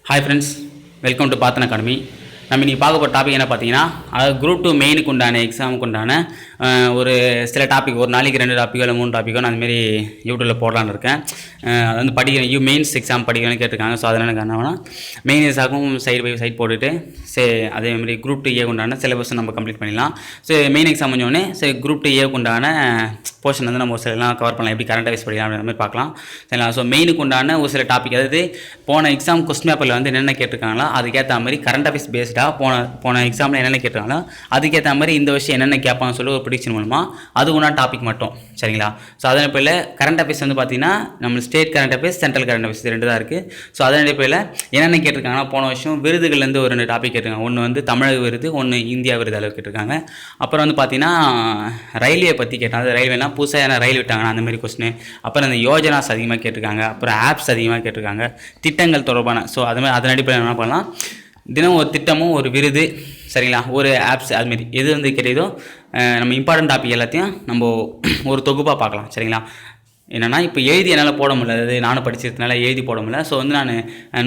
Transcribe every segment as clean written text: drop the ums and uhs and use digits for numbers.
Hi friends, welcome to Pathan academy. நம்ம இன்றைக்கி பார்க்க போகிற டாபிக் என்ன பார்த்தீங்கன்னா, அதாவது குரூப் 2 மெயினுக்கு உண்டான எக்ஸாமுக்கு உண்டான ஒரு சில டாபிக், ஒரு நாளைக்கு 2 டாப்பிக்கோ இல்லை 3 டாப்பிக்கோ நான் அதுமாரி யூடியூப்பில் போடலான்னு இருக்கேன். அது வந்து படிக்கிறேன், மெயின்ஸ் எக்ஸாம் படிக்கிறேன்னு கேட்டிருக்காங்க. ஸோ அதனால் எனக்கு என்ன மெயின் எக்ஸாமும் சைடு பை சைட் போட்டுட்டு அதேமாதிரி குரூப் 2 ஏக்கு உண்டான சிலபஸ் நம்ம கம்ப்ளீட் பண்ணிடலாம். ஸோ மெயின் எக்ஸாம் முடிஞ்சோடனே குரூப் 2 ஏக்கு உண்டான போர்ஷன் வந்து நம்ம ஒரு சிலலாம் கவர் பண்ணலாம், எப்படி கரண்ட் அஃபேர்ஸ் படிக்கலாம் அப்படின்ற மாதிரி பார்க்கலாம். சரிங்களா? ஸோ மெயினுக்கு உண்டான ஒரு சில டாபிக், அதாவது போன எக்ஸாம் கொஸ்டின் பேப்பரில் வந்து என்னென்ன கேட்டிருக்காங்களோ அதுக்கேற்ற மாதிரி கரண்ட் அஃபேர்ஸ் பேஸ்டாக போன எக்ஸாமில் என்னென்ன கேட்டிருக்காங்களோ அதுக்கேற்ற மாதிரி இந்த விஷயம் என்னென்ன கேட்பாங்கன்னு சொல்லி ஒரு ப்ரிடிக்ஷன் மூலமாக அதுக்குண்டான டாபிக் மட்டும். சரிங்களா? ஸோ அதன் அடிப்படையில் கரண்ட் அஃபேர்ஸ் வந்து பார்த்தீங்கன்னா நம்ம state current affairs, central current affairs 2 தான் இருக்குது. ஸோ அதன் அடிப்படையில் என்னென்ன கேட்டிருக்காங்கன்னா, போன வருஷம் விருதுகள்லேருந்து ஒரு 2 டாபிக் கேட்டிருக்காங்க. ஒன்று வந்து தமிழக விருது, ஒன்று இந்தியா விருது அளவு கேட்டிருக்காங்க. அப்புறம் வந்து பார்த்தீங்கன்னா ரயில்வே பற்றி கேட்டாங்க. அது ரயில்வேனா புதுசாக ரயில் விட்டாங்கன்னா அந்த மாதிரி கொஸ்டின். அப்புறம் அந்த யோஜனாஸ் அதிகமாக கேட்டிருக்காங்க. அப்புறம் ஆப்ஸ் அதிகமாக கேட்டிருக்காங்க, திட்டங்கள் தொடர்பான. ஸோ அது மாதிரி அதன் அடிப்படையில் என்ன பண்ணலாம், தினம் ஒரு திட்டமும் ஒரு விருது, சரிங்களா, ஒரு ஆப்ஸ், அதுமாரி எது வந்து கிடையாதோ நம்ம இம்பார்ட்டன்ட் டாபிக் எல்லாத்தையும் நம்ம ஒரு தொகுப்பாக பார்க்கலாம். சரிங்களா? என்னென்னா இப்போ எழுதி என்னால் போட முடியல, அதாவது நானும் படிச்சதுனால எழுதி போட முடியல. ஸோ வந்து நான்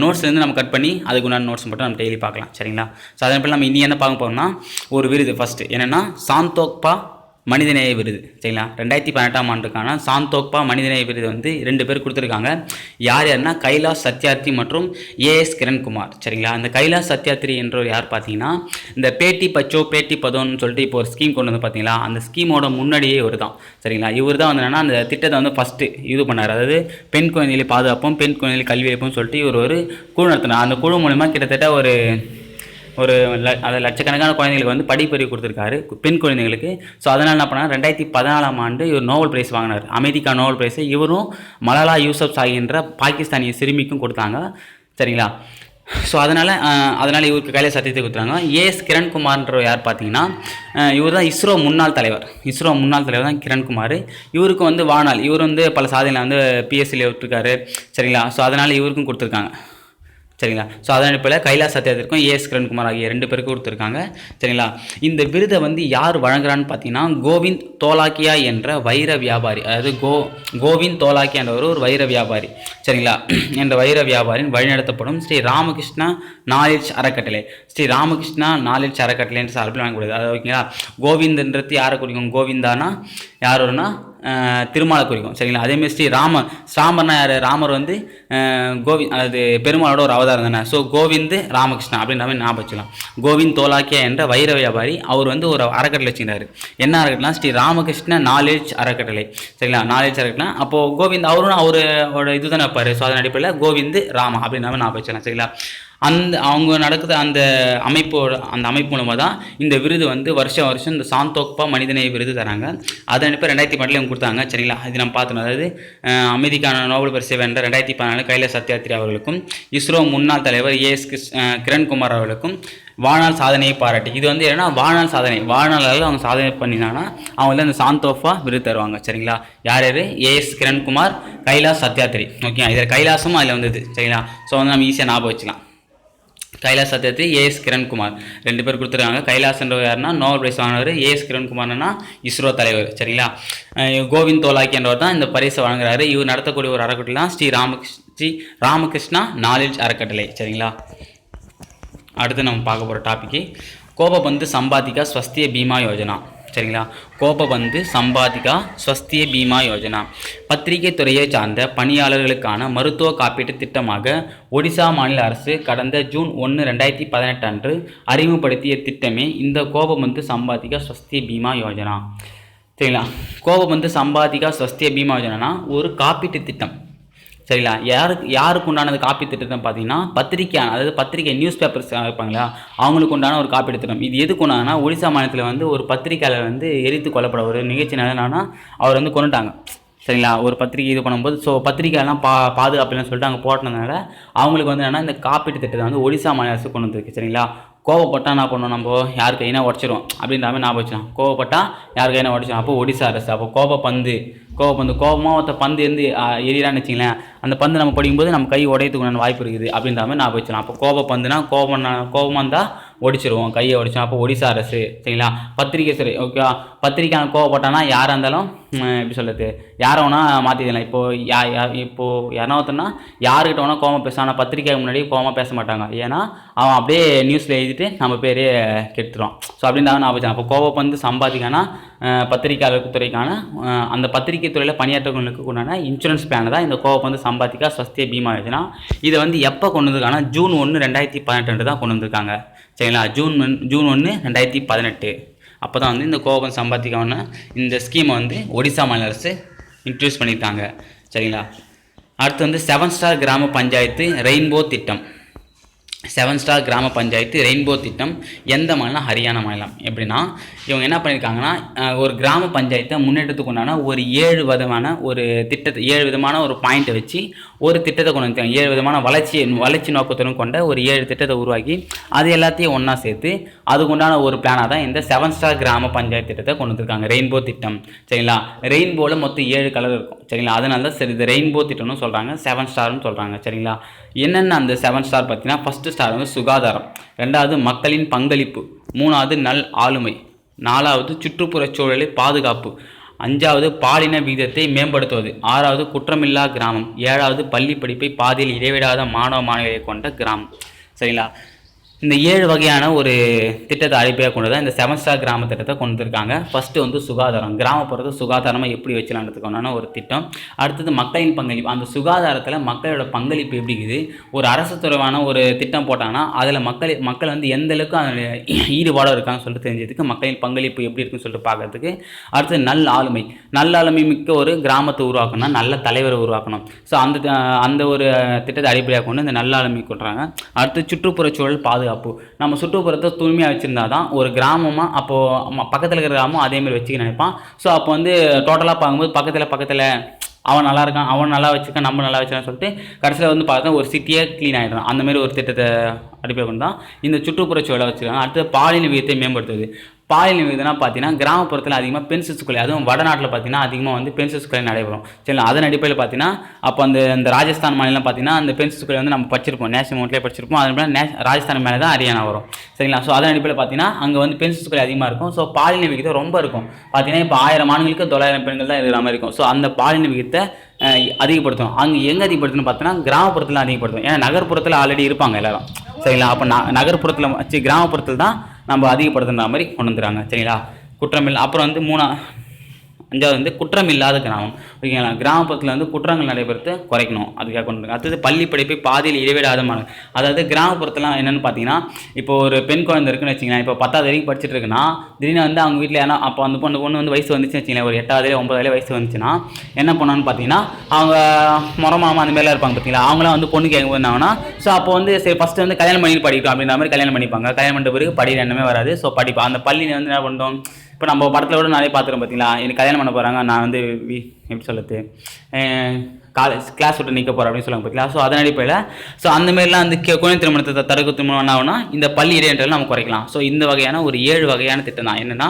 நோட்ஸ்லேருந்து நம்ம கட் பண்ணி அதுக்கு உண்டான நோட்ஸ் மட்டும் நம்ம டெய்லி பார்க்கலாம். சரிங்களா? ஸோ அதே போல் நம்ம இனி என்ன பார்க்க போகிறோம்னா, ஒரு விருது ஃபஸ்ட்டு என்னென்னா சாந்தோக்பா மனிதநேய விருது. சரிங்களா? 2018ஆம் ஆண்டுக்கான சாந்தோக்பா மனிதநேய விருது வந்து 2 பேர் கொடுத்துருக்காங்க. யாருன்னா கைலாஷ் சத்யார்த்தி மற்றும் ஏஎஸ் கிரண்குமார். சரிங்களா? அந்த கைலாஷ் சத்யார்த்தி என்றவர் யார் பார்த்தீங்கன்னா, இந்த பேட்டி பச்சோ பேட்டி பதோன்னு சொல்லிட்டு இப்போ ஒரு ஸ்கீம் கொண்டு வந்து பார்த்தீங்களா, அந்த ஸ்கீமோட முன்னாடியே இவர் தான். சரிங்களா? இவர் தான் வந்து என்னென்னா அந்த திட்டத்தை வந்து ஃபஸ்ட்டு இது பண்ணார். அதாவது பெண் குழந்தைகளை பாதுகாப்போம், பெண் குழந்தைகளை கல்வி அளிப்போம் சொல்லிட்டு இவர் ஒரு குழு நடத்தினார். அந்த குழு மூலமா கிட்டத்தட்ட ஒரு லட்சக்கணக்கான குழந்தைங்களுக்கு வந்து படிப்பறிவு கொடுத்துருக்காரு, பெண் குழந்தைங்களுக்கு. ஸோ அதனால் என்ன பண்ணார், 2014ஆம் ஆண்டு இவர் நோபல் பிரைஸ் வாங்கினார், அமைதிக்கான நோபல் பிரைஸை இவரும் மலாலா யூசப் சாஹி என்ற பாகிஸ்தானிய சிறுமிக்கும் கொடுத்தாங்க. சரிங்களா? ஸோ அதனால் இவருக்கு கையில் சத்தியத்தை கொடுத்துறாங்க. ஏஎஸ் கிரண்குமார்ன்ற யார் பார்த்தீங்கன்னா, இவர் தான் இஸ்ரோ முன்னாள் தலைவர் தான் கிரண்குமார். இவருக்கு வந்து வாழ்நாள், இவர் வந்து பல சாதனையில் வந்து பிஎஸ்சியில் விட்டுருக்காரு. சரிங்களா? ஸோ அதனால் இவருக்கும் கொடுத்துருக்காங்க. சரிங்களா? ஸோ அதன் அடிப்படையில் கைலாஷ் சத்யார்த்திக்கும் ஏஎஸ் கிரண்குமார் ஆகிய 2 பேருக்கும் கொடுத்துருக்காங்க. சரிங்களா? இந்த விருதை வந்து யார் வழங்குறான்னு பார்த்தீங்கன்னா, கோவிந்த் தோலாக்கியா என்ற வைர வியாபாரி, அதாவது கோவிந்த் தோலாக்கியா என்ற ஒரு வைர வியாபாரி. சரிங்களா? என்ற வைர வியாபாரின் வழிநடத்தப்படும் ஸ்ரீ ராமகிருஷ்ணா நாலேஜ் அறக்கட்டளை, ஸ்ரீ ராமகிருஷ்ணா நாலேஜ் அறக்கட்டளை என்று சார்பில் வாங்கக்கூடியது. அதாவது ஓகேங்களா, கோவிந்தன்றது யாரை குறிக்கும், கோவிந்தானா யார் வரும்னா திருமாலை குறிக்கும். சரிங்களா? அதேமாதிரி ராமர்னா யார், ராமர் வந்து அதாவது பெருமாளோட ஒரு அவதாரம் தானே. ஸோ கோவிந்த் ராமகிருஷ்ணா அப்படின்ற மாதிரி ஞாபகம் வச்சுக்கலாம். கோவிந்த் தோலாக்கியா என்ற வைர வியாபாரி அவர் வந்து ஒரு அறக்கட்டளை வச்சுக்கிறாரு. என்ன அறக்கட்டளை, ஸ்ரீ ராமகிருஷ்ண நாலேஜ் அறக்கட்டளை. சரிங்களா? நாலேஜ் அறக்கட்டளை. அப்போது கோவிந்த் அவரோட இது தானே வைப்பார். ஸோ அதன் அடிப்படையில் கோவிந்த் ராமா அப்படின்ற மாதிரி ஞாபகம் வச்சுக்கலாம். சரிங்களா? அவங்க நடக்குது அந்த அமைப்பு மூலமாக தான் இந்த விருது வந்து வருஷம் இந்த சாந்தோக்பா மனிதநேய விருது தராங்க. அதை அனுப்பி 2018 அவங்க கொடுத்தாங்க. சரிங்களா? இது நம்ம பார்த்தோம். அதாவது அமைதிக்கான நோபல் பரிசை வென்ற 2014 கைலாஷ் சத்யார்த்தி அவர்களுக்கும் இஸ்ரோ முன்னாள் தலைவர் ஏஎஸ் கிரண்குமார் அவர்களுக்கும் வாழ்நாள் சாதனையை பாராட்டி, இது வந்து என்னன்னா வாழ்நாளில் அவங்க சாதனை பண்ணினாங்கன்னா அவங்க வந்து அந்த சாந்தோக்பா விருது தருவாங்க. சரிங்களா? யார் ஏஎஸ் கிரண்குமார், கைலாஷ் சத்யார்த்தி. ஓகே, இதில் கைலாசமும் அதில் வந்தது. சரிங்களா? ஸோ வந்து நம்ம ஈஸியாக ஞாபகம் வச்சுக்கலாம். கைலாஷ் சத்யார்த்தி, ஏஎஸ் கிரண்குமார் 2 பேர் கொடுத்துருக்காங்க. கைலாஷ்ன்றவர் யாருன்னா நோபல் பிரைஸ் வாங்கினவர், ஏஎஸ் கிரண்குமார்னா இஸ்ரோ தலைவர். சரிங்களா? கோவிந்த் தோலாக்கி என்றவர் தான் இந்த பரிசை வழங்குறாரு. இவர் நடத்தக்கூடிய ஒரு அறக்கட்டளை தான் ஸ்ரீ ராமகிருஷ்ணா நாலேஜ் அறக்கட்டளை. சரிங்களா? அடுத்து நம்ம பார்க்க போகிற டாபிக்கு கோபபந்து சம்பாதிகா ஸ்வஸ்திய பீமா யோஜனா. சரிங்களா? கோபபந்து சம்பாதிகா ஸ்வஸ்திய பீமா யோஜனா பத்திரிகை துறையை சார்ந்த பணியாளர்களுக்கான மருத்துவ காப்பீட்டு திட்டமாக ஒடிசா மாநில அரசு கடந்த ஜூன் 1, 2018 அன்று அறிமுகப்படுத்திய திட்டமே இந்த கோபபந்து சம்பாதிகா ஸ்வஸ்திய பீமா யோஜனா. சரிங்களா? கோபபந்து சம்பாதிகா ஸ்வஸ்திய பீமா யோஜனா ஒரு காப்பீட்டு திட்டம். சரிங்களா? யாருக்கு உண்டானது காப்பீட்டு திட்டம் பார்த்தீங்கன்னா, பத்திரிகை நியூஸ் பேப்பர்ஸ் இருப்பாங்களா, அவங்களுக்கு உண்டான ஒரு காப்பீட்டு திட்டம். இது எதுக்கு உண்டானா, ஒடிசா மாநிலத்தில் வந்து ஒரு பத்திரிகையாளர் வந்து எரித்து கொல்லப்பட ஒரு நிகழ்ச்சி நடந்தனா அவர் வந்து கொண்டுட்டாங்க. சரிங்களா? ஒரு பத்திரிகை இது பண்ணும்போது, ஸோ பத்திரிகையெல்லாம் பாதுகாப்புன்னு சொல்லிட்டு அங்கே போட்டதுனால அவங்களுக்கு வந்து என்னென்னா இந்த காப்பீட்டு திட்டத்தை வந்து ஒடிசா மாநில அரசு கொண்டு வந்துருக்கு. சரிங்களா? கோவப்பட்டால் என்ன பண்ணணும், நம்ம யார் கையினா உடச்சிரும் அப்படின்ற மாதிரி ஞாபகம் வச்சுக்கலாம். கோவப்பட்டால் யார் கையினா உடச்சிடும், அப்போ ஒடிசா அரசு. அப்போ கோபபந்து கோவப்பந்து. கோபமாக ஒருத்த பந்து இருந்து எரியலான்னு வச்சிங்களேன், அந்த பந்து நம்ம படிக்கும்போது நம்ம கை உடையத்துக்கு வாய்ப்பு இருக்குது அப்படின்ற மாதிரி நான் வச்சிடலாம். அப்போ கோபப்பந்துனா கோபமாக இருந்தால் ஒடிச்சிருவோம், கையை ஒடிச்சோம். அப்போ ஒடிசா அரசு சரிங்களா. பத்திரிக்கை சரி ஓகேவா. பத்திரிக்கை கோவப்பட்டானா யாராக இருந்தாலும் எப்படி சொல்கிறது, யாரை வேணா மாற்றிடலாம். இப்போது யாரா ஒருத்தனா யாருக்கிட்ட வேணால் கோவமாக பேசலாம். ஆனால் பத்திரிக்கை முன்னாடி கோவமாக பேச மாட்டாங்க, ஏன்னா அவன் அப்படியே நியூஸில் எழுதிட்டு நம்ம பேரே கெடுத்துருவான். ஸோ அப்படின்றாங்க நான் வச்சேன். அப்போ கோவப்பந்து சம்பாதிக்கானா பத்திரிக்கையாளர் துறைக்கான அந்த பத்திரிகை துறையில் பணியாற்றவங்களுக்கு உண்டான இன்சூரன்ஸ் பிளான் தான் இந்த கோவப்பந்து சம்பாதிக்கா ஸ்வஸ்திய பீமா யோஜனா. இதை வந்து எப்போ கொண்டு வந்திருக்காங்கன்னா ஜூன் 1, 2018 தான் கொண்டு வந்திருக்காங்க சரிங்களா. ஜூன் 1, 2018 அப்போ தான் வந்து இந்த கோவப்பந்து சம்பாதிக்கான இந்த ஸ்கீமை வந்து ஒடிசா மாநில அரசு இன்ட்ரடியூஸ் பண்ணியிருக்காங்க சரிங்களா. அடுத்து வந்து 7 ஸ்டார் கிராம பஞ்சாயத்து ரெயின்போ திட்டம். 7 ஸ்டார் கிராம பஞ்சாயத்து ரெயின்போ திட்டம் எந்த மாநிலம்? ஹரியானா மாநிலம். எப்படின்னா இவங்க என்ன பண்ணியிருக்காங்கன்னா, ஒரு கிராம பஞ்சாயத்தை முன்னேற்றத்துக்கு உண்டான ஒரு 7 விதமான ஒரு திட்டத்தை, 7 விதமான ஒரு பாயிண்ட்டை வச்சு ஒரு திட்டத்தை கொண்டு வந்துருக்காங்க. 7 விதமான வளர்ச்சி நோக்கத்துடன் கொண்ட ஒரு 7 திட்டத்தை உருவாக்கி அது எல்லாத்தையும் ஒன்றா சேர்த்து அதுக்கு உண்டான ஒரு பிளானாக தான் இந்த 7 ஸ்டார் கிராம பஞ்சாயத்து திட்டத்தை கொண்டு வந்துருக்காங்க, ரெயின்போ திட்டம் சரிங்களா. ரெயின்போவில் மொத்தம் 7 கலர் இருக்கும் சரிங்களா. அதனால தான் சரி இது ரெயின்போ திட்டம்னு சொல்கிறாங்க, 7 ஸ்டார்னு சொல்கிறாங்க சரிங்களா. என்னென்ன அந்த 7 ஸ்டார் பார்த்தீங்கன்னா, ஃபஸ்ட்டு ஸ்டார் வந்து சுகாதாரம், 2வது மக்களின் பங்களிப்பு, 3வது நல் ஆளுமை, 4வது சுற்றுப்புறச் சூழலை பாதுகாப்பு, 5வது பாலின விகிதத்தை மேம்படுத்துவது, 6வது குற்றமில்லா கிராமம், 7வது பள்ளி படிப்பை பாதியில் இடைவிடாத மாணவ மாணவிகளை கொண்ட கிராமம் சரிங்களா. இந்த 7 வகையான ஒரு திட்டத்தை அடிப்படையாக கொண்டு தான் இந்த 7 ஸ்டார் கிராம திட்டத்தை கொண்டு வந்திருக்காங்க. ஃபஸ்ட்டு வந்து சுகாதாரம், கிராமப்புறத்தை சுகாதாரமாக எப்படி வச்சுலான்றதுக்கான ஒரு திட்டம். அடுத்தது மக்களின் பங்களிப்பு, அந்த சுகாதாரத்தில் மக்களோட பங்களிப்பு எப்படி இருக்குது, ஒரு அரசு துறைவான ஒரு திட்டம் போட்டாங்கன்னா அதில் மக்கள் வந்து எந்த அளவுக்கு அதில் ஈடுபாடாக இருக்காங்கன்னு சொல்லிட்டு தெரிஞ்சதுக்கு மக்களின் பங்களிப்பு எப்படி இருக்குன்னு சொல்லிட்டு பார்க்கறதுக்கு. அடுத்தது நல் ஆளுமை, மிக்க ஒரு கிராமத்தை உருவாக்கணும், நல்ல தலைவரை உருவாக்கணும். ஸோ அந்த ஒரு திட்டத்தை அடிப்படையாக கொண்டு இந்த நல்ல ஆளுமை கொண்டுறாங்க. அடுத்து சுற்றுப்புறச்சூழல் பாதுகாப்பு, நம்ம சுற்றுப்புறத்தை தூய்மையாக வச்சுருந்தா தான் ஒரு கிராமமாக அப்போது பக்கத்தில் இருக்கிற கிராமம் அதேமாதிரி வச்சுக்க நினைப்பான். ஸோ அப்போ வந்து டோட்டலாக பார்க்கும்போது பக்கத்தில் அவன் நல்லா இருக்கான், அவன் நல்லா வச்சுருக்கான், நம்ம நல்லா வச்சுருக்கான்னு சொல்லிட்டு கடைசியில் வந்து பார்த்தா ஒரு சிட்டியே க்ளீன் ஆகிடும். அந்தமாரி ஒரு திட்டத்தை அடிப்படை கொண்டு தான் இந்த சுற்றுப்புறச்சூழலை வச்சுருக்காங்க. அடுத்து பாலின விகிதத்தை மேம்படுத்துவது. பாலின விகிதம்னா பார்த்தீங்கன்னா கிராமப்புறத்தில் அதிகமாக பெண் சிசுக்கொலை, அதுவும் வடநாட்டில் பார்த்தீங்கன்னா அதிகமாக வந்து பெண் சிசுக்கொலை நடைபெறும் சரிங்களா. அதன் அடிப்படையில் பார்த்தீங்கன்னா அப்போ அந்த ராஜஸ்தான் மாநிலம் பார்த்தீங்கன்னா அந்த பெண் சிசுக்கொலை வந்து நம்ம படிச்சிருப்போம், நேஷனல் மவுண்ட்லேயே படிச்சிருப்போம். அதனால ராஜஸ்தான் மேலே தான் ஹரியானா வரும் சரிங்களா. ஸோ அதன் அடிப்படையில் பார்த்தீங்கன்னா அங்கே வந்து பெண் சிசுக்கொலை அதிகமாக இருக்கும். ஸோ பாலின விகிதம் ரொம்ப இருக்கும். பார்த்தீங்கன்னா இப்போ 1000 ஆண்களுக்கு 900 பெண்கள் தான் இருக்கிற மாதிரி இருக்கும். ஸோ அந்த பாலின விகிதத்தை அதிகப்படுத்தும். அங்கே எங்கே அதிகப்படுத்தணும்னு பார்த்தீங்கன்னா கிராமப்புறத்தில் அதிகப்படுத்தும். ஏன்னா நகர்ப்புறத்தில் ஆல்ரெடி இருப்பாங்க எல்லாரும் சரிங்களா. அப்போ நகர்ப்புறத்தில் வச்சு கிராமப்புறத்தில் தான் நம்ம அதிகப்படுத்துகிற மாதிரி கொண்டு வந்துடுறாங்க சரிங்களா. குற்றமில்லை. அப்புறம் வந்து 5வது வந்து குற்றமில்லாத கிராமம் ஓகேங்களா. கிராமப்புறத்தில் வந்து குற்றங்கள் நடைபெறத்தை குறைக்கணும், அதுக்காக கொண்டு வந்து. அடுத்தது பள்ளி படிப்பை பாதியில் இடைவிடாத மாணவர், அதாவது கிராமப்புறத்துலாம் என்னென்னு பார்த்தீங்கன்னா, இப்போ ஒரு பெண் குழந்தை இருக்குன்னு வச்சிங்களேன், இப்போ 10வது வரைக்கும் படிச்சுட்டு இருக்குன்னா திடீர்னு வந்து அவங்க வீட்டில் ஏன்னா அப்போ அந்த பொண்ணு வந்து வயசு வந்துச்சுன்னு வச்சிங்களேன், ஒரு 8வது 9வது வயசு வந்துச்சுன்னா என்ன பண்ணான்னு பார்த்தீங்கன்னா, அவங்க முறமாமா அந்த மாதிரிலாம் இருப்பாங்க பார்த்தீங்களா, அவங்களாம் வந்து பொண்ணு கேட்கும் போது என்னாங்கன்னா, ஸோ அப்போ வந்து சரி ஃபஸ்ட்டு வந்து கல்யாணம் பண்ணிட்டு படிக்கணும் அப்படின்ற மாதிரி கல்யாணம் பண்ணிப்பாங்க. கல்யாணம் பண்ணிட்ட பிறகு படிக்கிற எண்ணமே வராது. ஸோ படிப்பா அந்த பள்ளி வந்து என்ன பண்ணுறோம், இப்போ நம்ம படத்தில் கூட நிறைய பார்த்துருக்கோம் பார்த்தீங்களா, எனக்கு கல்யாணம் பண்ண போகிறாங்க, நான் வந்து எப்படி சொல்லுறது கிளாஸ் விட்டு நிற்க போகிறேன் அப்படின்னு சொல்லுவாங்க பார்த்தீங்களா. ஸோ அதன் அடிப்படையில் ஸோ அந்தமாரிலாம் வந்து குழந்தை திருமணத்தை தடுக்க திருமணம் என்ன ஆகுனா இந்த பள்ளி இடையற்றலை நம்ம குறைக்கலாம். ஸோ இந்த வகையான ஒரு 7 வகையான திட்டம் தான். என்னென்னா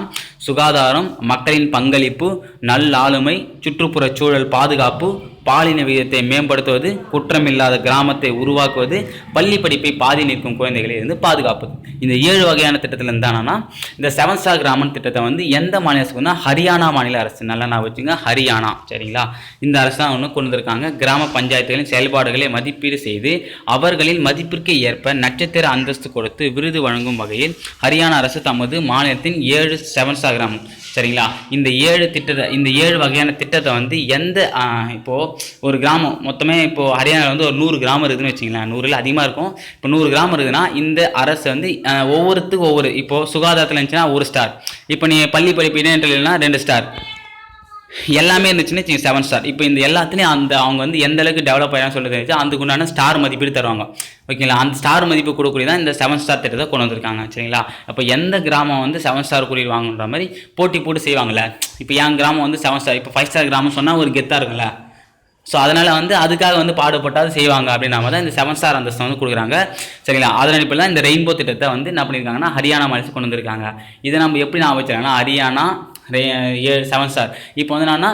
சுகாதாரம், மக்களின் பங்களிப்பு, நல் ஆளுமை, சுற்றுப்புறச் சூழல் பாதுகாப்பு, பாலின விகிதத்தை மேம்படுத்துவது, குற்றமில்லாத கிராமத்தை உருவாக்குவது, பள்ளி படிப்பை பாதி நிற்கும் குழந்தைகளை இருந்து பாதுகாப்பது. இந்த 7 வகையான திட்டத்தில் இருந்தானா இந்த 7 ஸ்டார் கிராமம் திட்டத்தை வந்து எந்த மாநில அரசுக்குன்னா ஹரியானா மாநில அரசு, நல்லா நான் வச்சுங்க, ஹரியானா சரிங்களா. இந்த அரசு தான் ஒன்று கொண்டு வந்திருக்காங்க. கிராம பஞ்சாயத்துகளின் செயல்பாடுகளை மதிப்பீடு செய்து அவர்களின் மதிப்பிற்கு ஏற்ப நட்சத்திர அந்தஸ்து கொடுத்து விருது வழங்கும் வகையில் ஹரியானா அரசு தமது மாநிலத்தின் 7 ஸ்டார் கிராமம் சரிங்களா. இந்த 7 வகையான திட்டத்தை வந்து எந்த இப்போது ஒரு கிராமம் மொத்தமே இப்போது ஹரியானாவில் வந்து ஒரு 100 கிராமம் இருக்குதுன்னு வச்சிங்களேன், 100ல் அதிகமாக இருக்கும். இப்போ 100 கிராமம் இருக்குதுன்னா இந்த அரசு வந்து ஒவ்வொருத்துக்கும் ஒவ்வொரு, இப்போது சுகாதாரத்தில் இருந்துச்சுன்னா 1 ஸ்டார், இப்போ நீ பள்ளி படிப்பு இடைநிலைனா 2 ஸ்டார், எல்லாமே இருந்துச்சுன்னு 7 ஸ்டார். இப்போ இந்த எல்லாத்துலேயும் அவங்க வந்து எந்த அளவுக்கு டெவலப் ஆகிடும் சொல்லிட்டு இருந்துச்சு அதுக்கு உண்டான ஸ்டார் மதிப்பீடு தருவாங்க ஓகேங்களா. அந்த ஸ்டார் மதிப்பு கூடக்கூடிய தான் இந்த 7 ஸ்டார் திட்டத்தை கொண்டு வந்திருக்காங்க சரிங்களா. அப்போ எந்த கிராமம் வந்து 7 ஸ்டார் குறியீடு வாங்குன்ற மாதிரி போட்டி போட்டு செய்வாங்கள்ல. இப்போ என் கிராமம் வந்து 7 ஸ்டார், இப்போ 5 ஸ்டார் கிராமம் சொன்னால் ஒரு கெத்தாக இருக்குல்ல. ஸோ அதனால் வந்து அதுக்காக வந்து பாடுபட்டாது செய்வாங்க அப்படின்னா தான் இந்த 7 ஸ்டார் அந்தஸ்தை வந்து கொடுக்குறாங்க சரிங்களா. அதன் அடிப்படையில் தான் இந்த ரெயின்போ திட்டத்தை வந்து என்ன பண்ணியிருக்காங்கன்னா ஹரியானா மாநிலத்துக்கு கொண்டு வந்திருக்காங்க. இதை நம்ம எப்படி நான் வச்சுருக்காங்கன்னா ஹரியானா 7 ஸ்டார். இப்போ வந்து என்னன்னா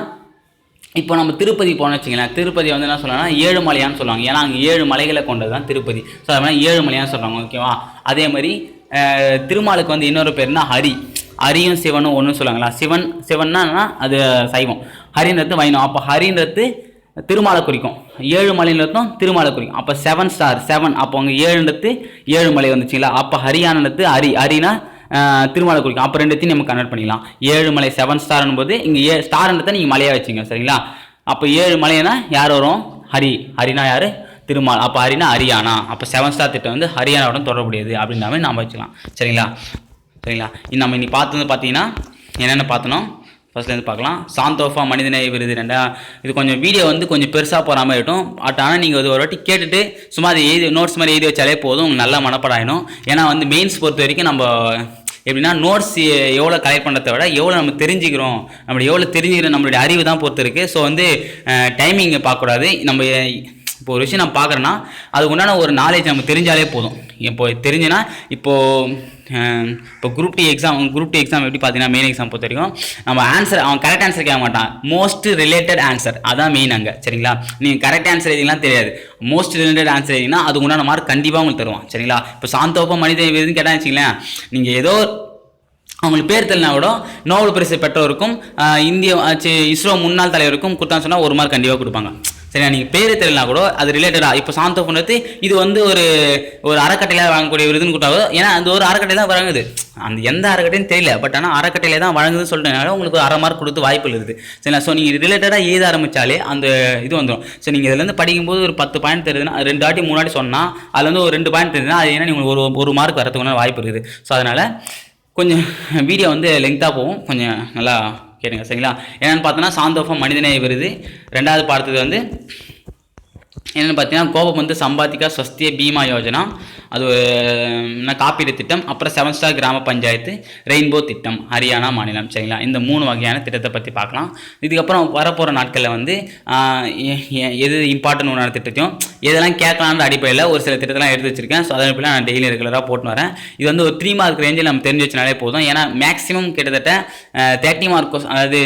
இப்போ நம்ம திருப்பதி போனோம்னு வச்சுங்களேன், திருப்பதி வந்து என்ன சொல்லலாம்னா 7 மலையான்னு சொல்லுவாங்க. ஏன்னா அங்கே 7 மலைகளை கொண்டது தான் திருப்பதி. ஸோ அதனால் 7 மலையான்னு சொல்கிறாங்க. ஓகேவா? அதே மாதிரி திருமாலுக்கு வந்து இன்னொரு பேர்னா ஹரி. ஹரியும் சிவனும் ஒன்றும் சொல்லுவாங்களா? சிவன்னா அது சைவம், ஹரின்றது வைணவம். அப்போ ஹரின்றது திருமாலை குறிக்கும், 7 மலைன்றதும் திருமாலை குறிக்கும். அப்போ 7 ஸ்டார் 7, அப்போ அங்கே 7ன்றது 7 மலை வந்துச்சுங்களா? அப்போ ஹரியானது ஹரினா திருமாலை குறிக்கும். அப்போ ரெண்டுத்தையும் நம்ம கன்வெர்ட் பண்ணிக்கலாம். 7 மலை 7 ஸ்டார்னும் போது இங்கே ஸ்டார்ன்றதை நீங்கள் மலையாக வச்சுங்க. சரிங்களா? அப்போ 7 மலைனா யார் வரும்? ஹரினா யார்? திருமால். அப்போ ஹரினா ஹரியானா. அப்போ 7 ஸ்டார் திட்டம் வந்து ஹரியானாவுடன் தொடர்புடையது அப்படின்ற மாதிரி நாம் வச்சுக்கலாம். சரிங்களா? நம்ம இன்னைக்கு பார்த்தது பார்த்தீங்கன்னா என்னென்ன பார்த்தோம் ஃபர்ஸ்ட்லேருந்து பார்க்கலாம். சாந்தோஃபா மனிதநேய விருது இது கொஞ்சம் வீடியோ வந்து கொஞ்சம் பெருசாக போகிற மாதிரி இருக்கும். ஆனால் நீங்கள் அது ஒரு வாட்டி கேட்டுட்டு சும்மா அதை நோட்ஸ் மாதிரி எழுதி வச்சாலே போதும், உங்களுக்கு நல்லா மனப்பாடம் ஆகிடும். ஏன்னா வந்து மெயின்ஸ் பொறுத்த வரைக்கும் நம்ம எப்படின்னா நோட்ஸ் எவ்வளோ கலெக்ட் பண்ணுறதை விட எவ்வளோ நம்ம தெரிஞ்சுக்கிறோம், நம்மளுடைய அறிவு தான் பொறுத்து இருக்குது. ஸோ வந்து டைமிங்கை பார்க்கக்கூடாது. நம்ம இப்போ ஒரு விஷயம் நம்ம பார்க்குறோன்னா அதுக்கு உண்டான ஒரு நாலேஜ் நம்ம தெரிஞ்சாலே போதும். இப்போ தெரிஞ்சுன்னா இப்போ குரூப் டி எக்ஸாம் எப்படி பார்த்தீங்கன்னா மெயின் எக்ஸாம் பொறுத்த வரைக்கும் நம்ம அவன் கரெக்ட் ஆன்சர் கேட்க மாட்டான், மோஸ்ட் ரிலேட்டட் ஆன்சர் அதான் மெயின் அங்கே. சரிங்களா? நீங்கள் கரெக்ட் ஆன்சர் எதுலாம் தெரியாது, மோஸ்ட் ரிலேட்டட் ஆன்சர் எதுனா அதுக்கு உண்டான மார்க் கண்டிப்பாக உங்களுக்கு தருவான். சரிங்களா? இப்போ சாந்தோப்பா மனித விருதுன்னு கேட்டால் வச்சிங்களேன், நீங்கள் ஏதோ அவங்களுக்கு பேர் தெரியலனா கூட நோபல் பரிசு பெற்றோருக்கும் இஸ்ரோ முன்னாள் தலைவருக்கும் கொடுத்தான்னு சொன்னால் 1 மார்க் கண்டிப்பாக கொடுப்பாங்க. சரியா? நீங்கள் பேர் தெரியலனா கூட அது ரிலேட்டடாக இப்போ சாந்தோப்புன்றது இது வந்து ஒரு அறக்கட்டையில் வாங்கக்கூடிய விருதுன்னு கொடுத்தாங்க. ஏன்னா அந்த ஒரு அறக்கட்டை தான் வழங்குது, அந்த எந்த அறக்கட்டையும் தெரியல, பட் ஆனால் அறக்கட்டையில தான் வழங்குதுன்னு சொல்லிட்டனால உங்களுக்கு 1/2 மார்க் கொடுத்து வாய்ப்பு இருக்குது. சரிங்களா? ஸோ நீங்கள் ரிலேட்டடாக எழுத ஆரம்பித்தாலே அந்த இது வந்துடும். ஸோ நீங்கள் இதுலேருந்து படிக்கும்போது ஒரு 10 பாயிண்ட் தெரியுதுன்னா 2 வாட்டி 3 வாட்டி சொன்னால் அதில் வந்து ஒரு 2 பாயிண்ட் தெரியுதுன்னா அது ஏன்னா நீங்கள் ஒரு மார்க் வரதுக்கு வாய்ப்பு இருக்குது. ஸோ அதனால் கொஞ்சம் வீடியோ வந்து லெங்க்தாக போகும், கொஞ்சம் நல்லா கேளுங்க. சரிங்களா? என்னென்னு பார்த்தோன்னா சாந்தோஃபா மனிதநேய விருது. 2வது பார்த்தது வந்து என்னென்னு பார்த்தீங்கன்னா கோபபந்து சம்பாதிக்கா ஸ்வஸ்திய பீமா யோஜனா, அது காப்பீடு திட்டம். அப்புறம் 7 ஸ்டார் கிராம பஞ்சாயத்து, ரெயின்போ திட்டம், ஹரியானா மாநிலம். சரிங்களா? இந்த 3 வகையான திட்டத்தை பற்றி பார்க்கலாம். இதுக்கப்புறம் வரப்போகிற நாட்களில் வந்து எது இம்பார்ட்டன்ட் ஒன்றான திட்டத்தையும் எதெல்லாம் கேட்கலான்ற அடிப்படையில் ஒரு சில திட்டத்தெல்லாம் எடுத்து வச்சிருக்கேன். ஸோ அதன் அடிப்படையில் நான் டெய்லி ரெகுலராக போட்டு வரேன். இது வந்து ஒரு 3 மார்க் ரேஞ்சில் நம்ம தெரிஞ்சு வச்சனாலே போதும். ஏன்னா மேக்ஸிமம் கிட்டத்தட்ட 30 மார்க் அதாவது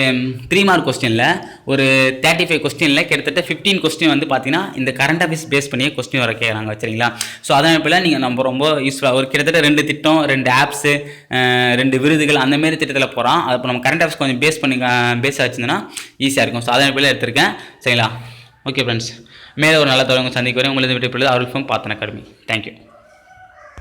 3 மார்க் கொஸ்டினில் ஒரு 35 கொஸ்டினில் கிட்டத்தட்ட 15 கொஸ்டின் வந்து பார்த்தீங்கன்னா இந்த கரண்ட் அஃபேர்ஸ் பேஸ் பண்ணியே கொஸ்டின் வர கேட்குறாங்க. சரிங்களா? ஸோ அதன் அடிப்படையில் நீங்கள் நம்ம ரொம்ப யூஸ்ஃபுல்லாக ஒரு கிட்டத்தட்ட 2 திட்டம், 2 ஆப்ஸு, 2 விருதுகள் அந்தமாரி திட்டத்தில் போகிறோம். அது இப்போ நம்ம கரண்ட் அஃபேர்ஸ் கொஞ்சம் பேஸ் ஆச்சுன்னா ஈஸியாக இருக்கும். ஸோ அதன் அடிப்படையில் எடுத்திருக்கேன். சரிங்களா? ஓகே ஃப்ரெண்ட்ஸ், மேலே ஒரு நல்ல தொடர்பு சந்திக்க வரேன். உங்களுக்கு விட்டு அவர்களுக்கும் பார்த்தன அகாடமி. தேங்க்யூ.